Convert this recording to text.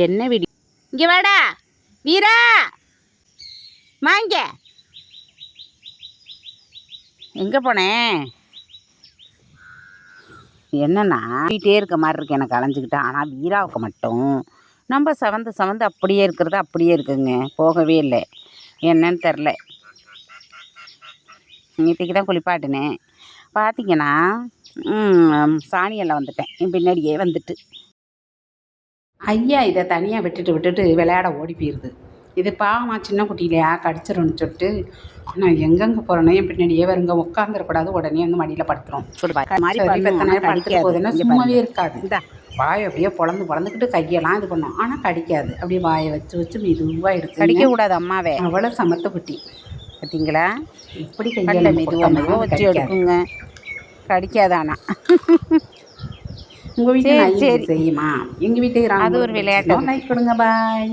என்ன விடி இங்கே வாடா வீரா, வாங்க. எங்கே போனேன்? என்னன்னா வீட்டே இருக்க மாதிரி இருக்கு எனக்கு அலைஞ்சிக்கிட்டேன். ஆனால் வீராவுக்கு மட்டும் நம்ம சவந்து அப்படியே இருக்கிறது அப்படியே இருக்குங்க, போகவே இல்லை. என்னன்னு தெரில. நேற்றுக்கு தான் குளிப்பாட்டினேன். பார்த்தீங்கன்னா சாணியெல்லாம் வந்துட்டேன் என் பின்னாடியே வந்துட்டு. ஐயா இதை தனியாக விட்டுட்டு விளையாட ஓடி போயிடுது. இது பாவமா சின்ன குட்டியிலையா கடிச்சிரும்னு சொல்லிட்டு நான் எங்கெங்கே போகிறேன்னா என் பின்னாடியே வருங்க. உட்காந்துடக்கூடாது, உடனே வந்து மடியில் படுத்துரும். போதுன்னா சும்மாவே இருக்காது. இந்த வாயை அப்படியே பொழந்துக்கிட்டு கையெல்லாம் இது பண்ணும். ஆனால் கடிக்காது. அப்படியே வாயை வச்சு மெதுவாக எடுத்து கடிக்கக்கூடாது. அம்மாவே அவ்வளோ சமத்த குட்டி பார்த்தீங்களா? எப்படி கையில் மெதுவாக வச்சு எடுக்குங்க, கடிக்காது. ஆனால் உங்கள் வீட்டில் சரி செய்யுமா? எங்கள் வீட்டுக்கு அது ஒரு விளையாட்டு. லைக் கொடுங்க. பாய்.